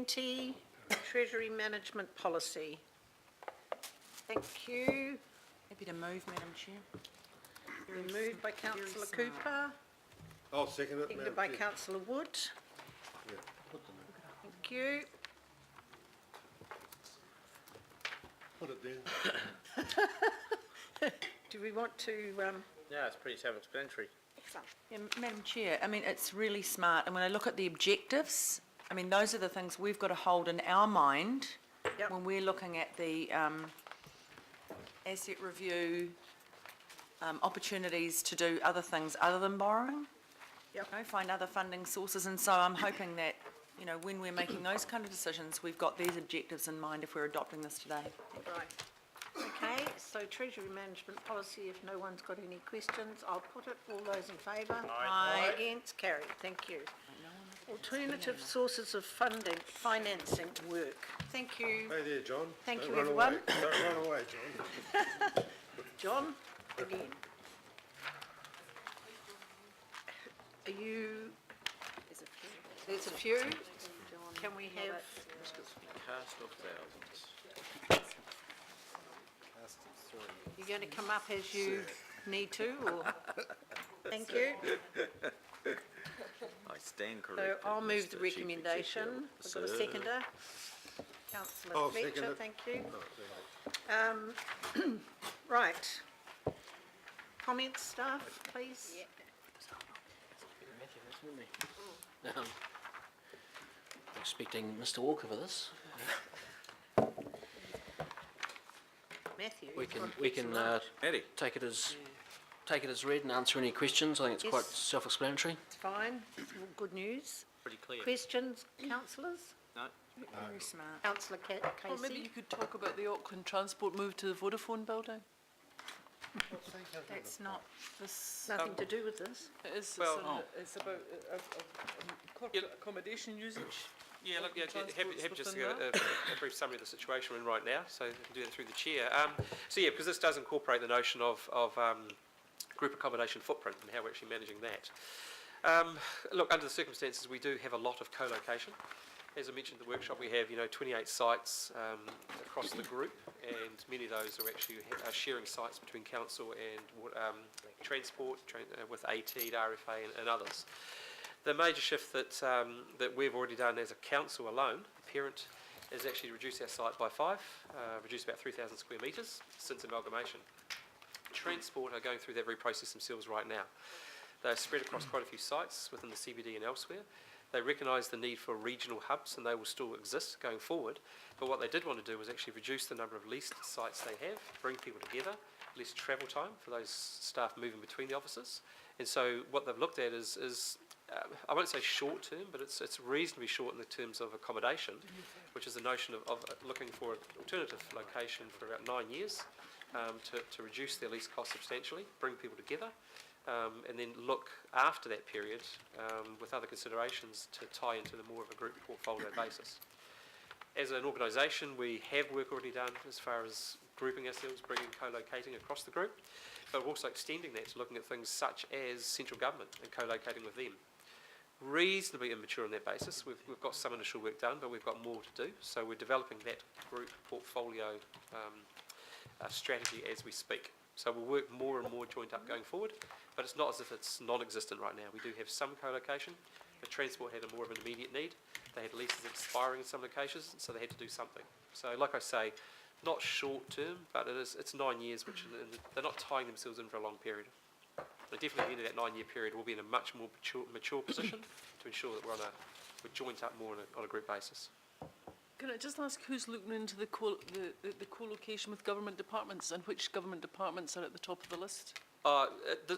20, Treasury Management Policy. Thank you. Happy to move, Madam Chair. Moved by Councillor Cooper, I'll second it. seconded by Councillor Wood. Yeah, put them in. Thank you. Put it down. Do we want to, Yeah, it's pretty self-explanatory. Yeah, Madam Chair, I mean, it's really smart, and when I look at the objectives, I mean, those are the things we've got to hold in our mind Yep. when we're looking at the asset review, opportunities to do other things other than borrowing, Yep. you know, find other funding sources, and so I'm hoping that, you know, when we're making those kind of decisions, we've got these objectives in mind if we're adopting this today. right. Okay, so Treasury Management Policy, if no one's got any questions, I'll put it. All those in favour? Aye. Against? Carried. Thank you. Alternative sources of funding, financing work. Thank you. Hey there, John. Thank Don't you, run everyone. away. Don't run away, John. John, again. Are you? There's a few. Can we have? Cast of thousands. You're going to come up as you need to, or? Thank you. I stand So corrected. I'll move the Mr. Chief recommendation. Executive. I've got a seconder. Councillor I'll second Fletcher, it. thank you. Right. Comments, staff, please? Expecting Mr. Walker for this. Matthew? We can Matty. take it as read and answer any questions. I think it's quite Yes. self-explanatory. It's fine, it's all good news. Pretty clear. Questions, councillors? No? Very smart. Councillor Well, maybe you Casey? could talk about the Auckland Transport move to the Vodafone building. That's not this. Nothing to do with this. It is, Well- it's about corporate accommodation usage. Yeah, look, yeah, Transport's happy just to within give a brief summary of the situation we're in right now, so we can do that through the chair. So yeah, because this does incorporate the notion of group accommodation footprint and how we're actually managing that. Look, under the circumstances, we do have a lot of co-location. As I mentioned in the workshop, we have 28 sites across the group, and many of those are actually sharing sites between council and transport with AT, RFA, and others. The major shift that we've already done as a council alone, the parent, is actually reduce our site by 5, reduce about 3,000 square metres since amalgamation. Transport are going through that very process themselves right now. They're spread across quite a few sites within the CBD and elsewhere. They recognise the need for regional hubs, and they will still exist going forward. But what they did want to do was actually reduce the number of leased sites they have, bring people together, less travel time for those staff moving between the offices. And so what they've looked at is I won't say short term, but it's reasonably short in the terms of accommodation, which is the notion of looking for an alternative location for about 9 years to reduce their lease cost substantially, bring people together, and then look after that period with other considerations to tie into the more of a group portfolio basis. As an organisation, we have work already done as far as grouping ourselves, bringing co-locating across the group, but we're also extending that to looking at things such as central government and co-locating with them. Reasonably immature on that basis. We've got some initial work done, but we've got more to do. So we're developing that group portfolio strategy as we speak. So we'll work more and more joint up going forward, but it's not as if it's non-existent right now. We do have some co-location, but transport had a more of an immediate need. They had leases expiring in some locations, so they had to do something. So like I say, not short term, but it's 9 years, which they're not tying themselves in for a long period. But definitely at the end of that 9 year period, we'll be in a much more mature position to ensure that we're joint up more on a group basis. Can I just ask who's looking into the co-location with government departments, and which government departments are at the top of the list?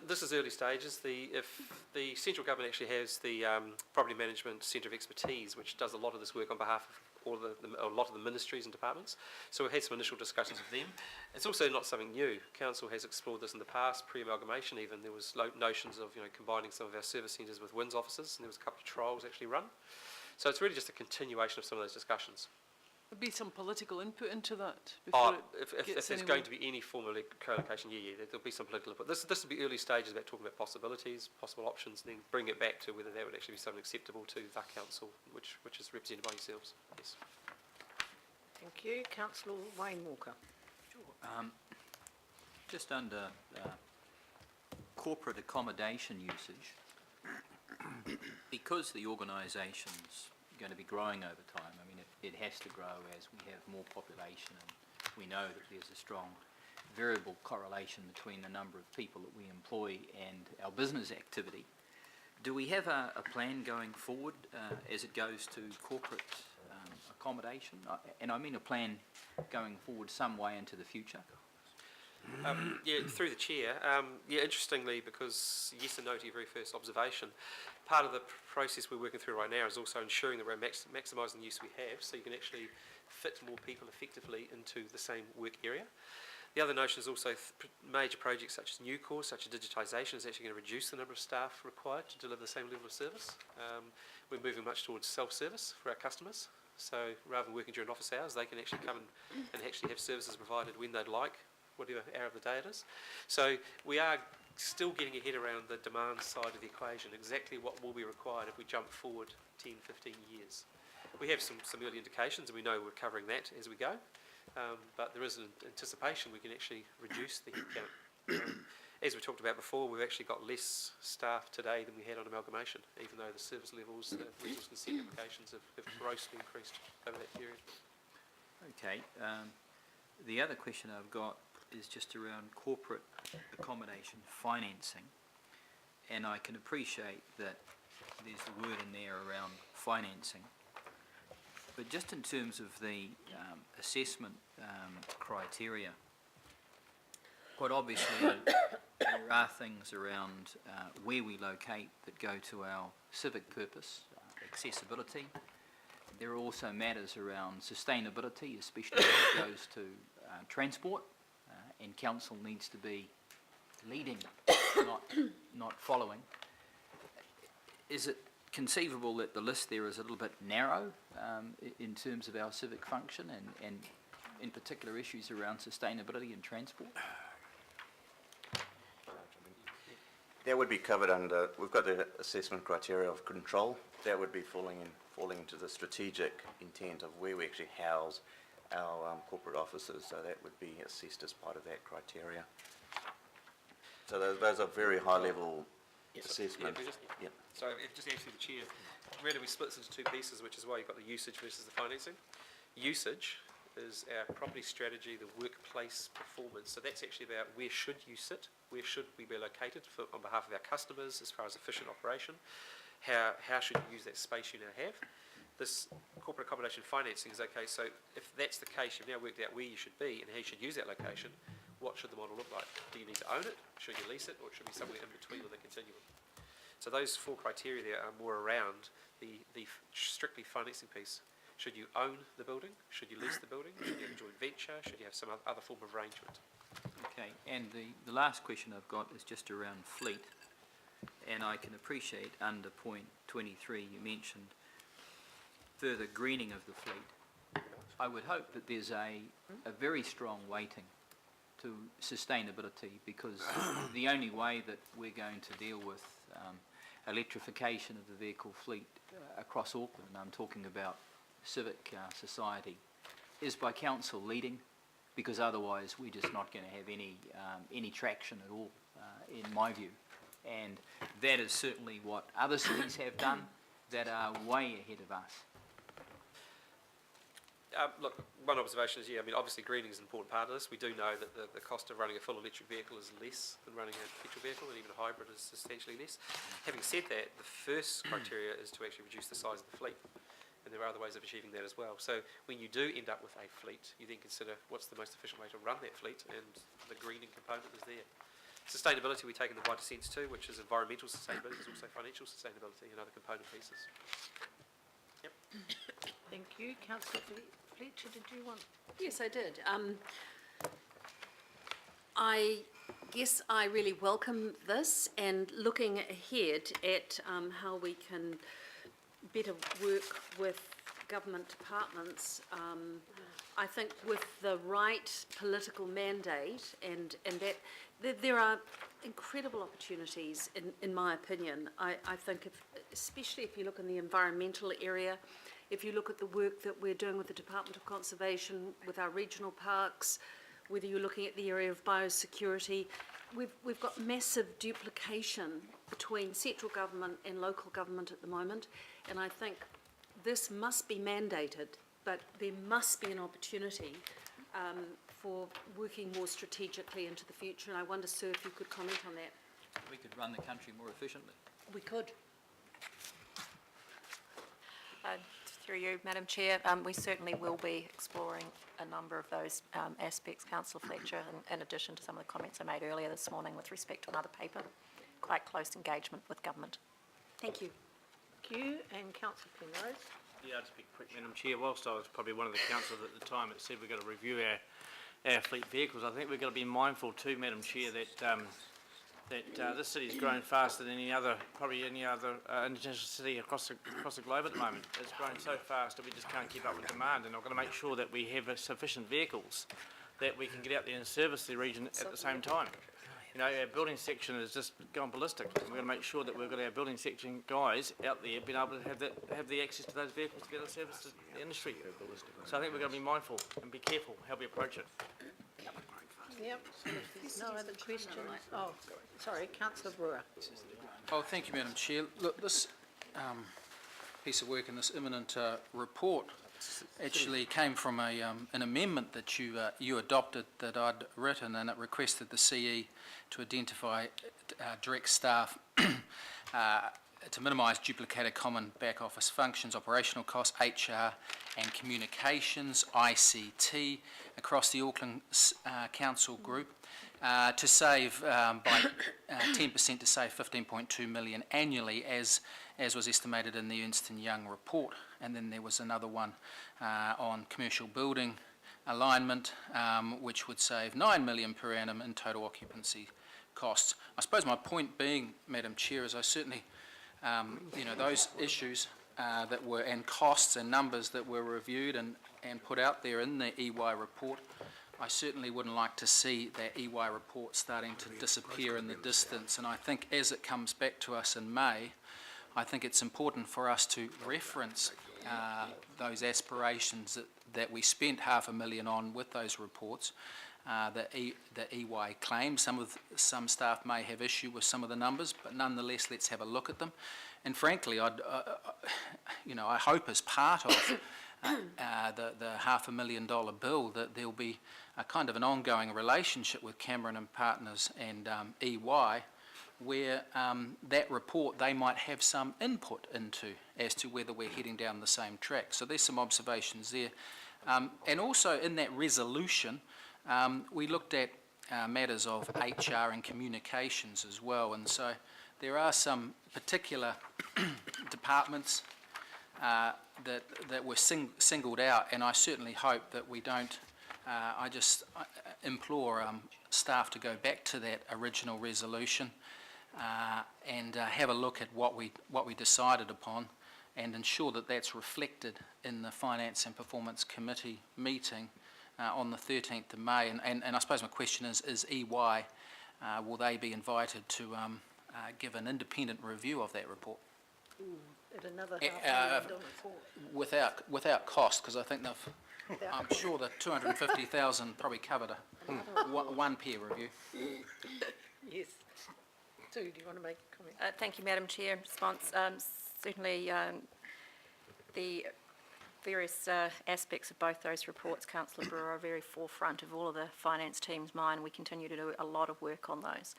This is early stages. If the central government actually has the Property Management Centre of Expertise, which does a lot of this work on behalf of a lot of the ministries and departments. So we've had some initial discussions with them. It's also not something new. Council has explored this in the past, pre-amalgamation even. There was notions of combining some of our service centres with WINS offices, and there was a couple of trials actually run. So it's really just a continuation of some of those discussions. There'd be some political input into that before If it gets there's anywhere. going to be any form of co-location, there'll be some political input. This will be early stages about talking about possibilities, possible options, and then bring it back to whether that would actually be something acceptable to the council, which is represented by yourselves. Yes. Thank you. Councillor Wayne Walker. Just under corporate accommodation usage, because the organisation's going to be growing over time, I mean, it has to grow as we have more population, and we know that there's a strong variable correlation between the number of people that we employ and our business activity. Do we have a plan going forward as it goes to corporate accommodation? And I mean a plan going forward some way into the future? Through the chair. Interestingly, because yes and no to your very first observation, part of the process we're working through right now is also ensuring that we're maximising the use we have, so you can actually fit more people effectively into the same work area. The other notion is also major projects such as new course, such as digitisation, is actually going to reduce the number of staff required to deliver the same level of service. We're moving much towards self-service for our customers. So rather than working during office hours, they can actually come and actually have services provided when they'd like, whatever hour of the day it is. So we are still getting ahead around the demand side of the equation, exactly what will be required if we jump forward 10, 15 years. We have some early indications, and we know we're covering that as we go, but there is an anticipation we can actually reduce the headcount. As we talked about before, we've actually got less staff today than we had on amalgamation, even though the service levels, the resource consent applications have grossly increased over that period. Okay. The other question I've got is just around corporate accommodation financing, and I can appreciate that there's a word in there around financing, but just in terms of the assessment criteria, quite obviously there are things around where we locate that go to our civic purpose, accessibility. There are also matters around sustainability, especially when it goes to transport, and council needs to be leading, not following. Is it conceivable that the list there is a little bit narrow in terms of our civic function and in particular issues around sustainability and transport? That would be covered under, we've got the assessment criteria of control. That would be falling into the strategic intent of where we actually house our corporate offices, so that would be assessed as part of that criteria. So those are very high level assessments. Yeah. So if just answer the chair, really we split this into two pieces, which is why you've got the usage versus the financing. Usage is our property strategy, the workplace performance. So that's actually about where should you sit, where should we be located on behalf of our customers as far as efficient operation, how should you use that space you now have. This corporate accommodation financing is okay, so if that's the case, you've now worked out where you should be and how you should use that location, what should the model look like? Do you need to own it? Should you lease it? Or it should be somewhere in between on the continuum? So those four criteria there are more around the strictly financing piece. Should you own the building? Should you lease the building? Should you have a joint venture? Should you have some other form of arrangement? Okay, and the last question I've got is just around fleet, and I can appreciate under point 23 you mentioned further greening of the fleet. I would hope that there's a very strong weighting to sustainability, because the only way that we're going to deal with electrification of the vehicle fleet across Auckland, and I'm talking about civic society, is by council leading, because otherwise we're just not going to have any traction at all, in my view. And that is certainly what other cities have done that are way ahead of us. Look, one observation is, obviously greening is an important part of this. We do know that the cost of running a full electric vehicle is less than running a petrol vehicle, and even a hybrid is substantially less. Having said that, the first criteria is to actually reduce the size of the fleet, and there are other ways of achieving that as well. So when you do end up with a fleet, you then consider what's the most efficient way to run that fleet, and the greening component is there. Sustainability we take in the wider sense too, which is environmental sustainability, is also financial sustainability and other component pieces. Yep. Thank you. Councillor Fletcher, did you want? Yes, I did. I guess I really welcome this, and looking ahead at how we can better work with government departments, I think with the right political mandate and that there are incredible opportunities, in my opinion. I think, especially if you look in the environmental area, if you look at the work that we're doing with the Department of Conservation, with our regional parks, whether you're looking at the area of biosecurity, we've got massive duplication between central government and local government at the moment, and I think this must be mandated, but there must be an opportunity for working more strategically into the future, and I wonder, sir, if you could comment on that. We could run the country more efficiently. We could. Through you, Madam Chair, we certainly will be exploring a number of those aspects, Councillor Fletcher, in addition to some of the comments I made earlier this morning with respect to another paper, quite close engagement with government. Thank you. Thank you, and Councillor Penrose. Yeah, I'll just be quick, Madam Chair. Whilst I was probably one of the councillors at the time that said we've got to review our fleet vehicles, I think we've got to be mindful too, Madam Chair, that this city's grown faster than any other international city across the globe at the moment. It's grown so fast that we just can't keep up with demand, and I've got to make sure that we have sufficient vehicles that we can get out there and service the region at the same time. You know, our building section has just gone ballistic. We've got to make sure that we've got our building section guys out there being able to have the access to those vehicles to be able to service the industry. So I think we've got to be mindful and be careful how we approach it. Yep, so if there's no other questions. Oh, sorry, Councillor Brewer. Oh, thank you, Madam Chair. Look, this piece of work in this imminent report actually came from an amendment that you adopted that I'd written, and it requested the CE to identify direct staff to minimise duplicated common back office functions, operational costs, HR and communications, ICT, across the Auckland Council group, to save by 10% to save 15.2 million annually, as was estimated in the Ernst & Young report. And then there was another one on commercial building alignment, which would save 9 million per annum in total occupancy costs. I suppose my point being, Madam Chair, is I certainly, those issues that were, and costs and numbers that were reviewed and put out there in the EY report, I certainly wouldn't like to see that EY report starting to disappear in the distance. And I think as it comes back to us in May, I think it's important for us to reference those aspirations that we spent $500,000 on with those reports, that EY claims. Some staff may have issue with some of the numbers, but nonetheless, let's have a look at them. And frankly, I hope as part of the $500,000 bill that there'll be a kind of an ongoing relationship with Cameron and Partners and EY, where that report they might have some input into as to whether we're heading down the same track. So there's some observations there. And also in that resolution, we looked at matters of HR and communications as well. And so there are some particular departments that were singled out, and I certainly hope that we don't. I implore staff to go back to that original resolution and have a look at what we decided upon, and ensure that that's reflected in the Finance and Performance Committee meeting on the 13th of May. And I suppose my question is EY, will they be invited to give an independent review of that report? At another $500,000 report. Without cost, because I think I'm sure the 250,000 probably covered one peer review. Yes. Sue, do you want to make a comment? Thank you, Madam Chair. Response, certainly the various aspects of both those reports, Councillor Brewer, are very forefront of all of the finance team's mind. We continue to do a lot of work on those.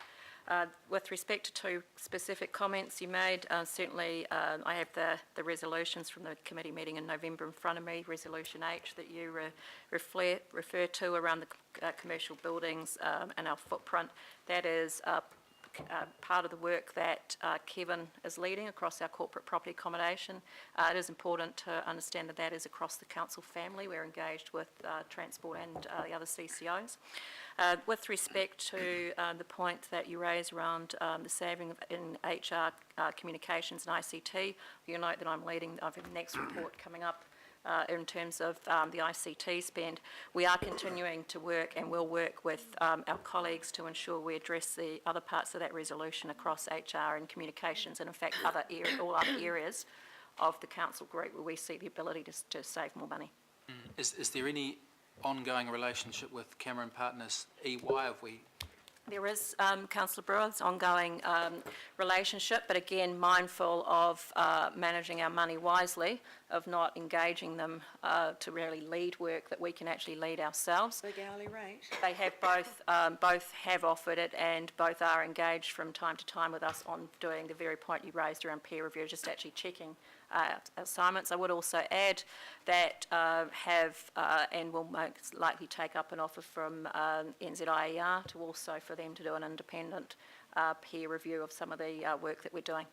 With respect to two specific comments you made, certainly I have the resolutions from the committee meeting in November in front of me, Resolution H that you refer to around the commercial buildings and our footprint. That is part of the work that Kevin is leading across our corporate property accommodation. It is important to understand that that is across the council family. We're engaged with Transport and the other CCOs. With respect to the point that you raised around the saving in HR, communications and ICT, you'll note that I'm leading the next report coming up in terms of the ICT spend. We are continuing to work and will work with our colleagues to ensure we address the other parts of that resolution across HR and communications, and in fact all other areas of the council group where we see the ability to save more money. Is there any ongoing relationship with Cameron Partners EY? Have we? There is, Councillor Brewer's ongoing relationship, but again, mindful of managing our money wisely, of not engaging them to really lead work that we can actually lead ourselves. Big hourly rate. They have both have offered it, and both are engaged from time to time with us on doing the very point you raised around peer review, just actually checking assignments. I would also add that have and will most likely take up an offer from NZIER to also for them to do an independent peer review of some of the work that we're doing.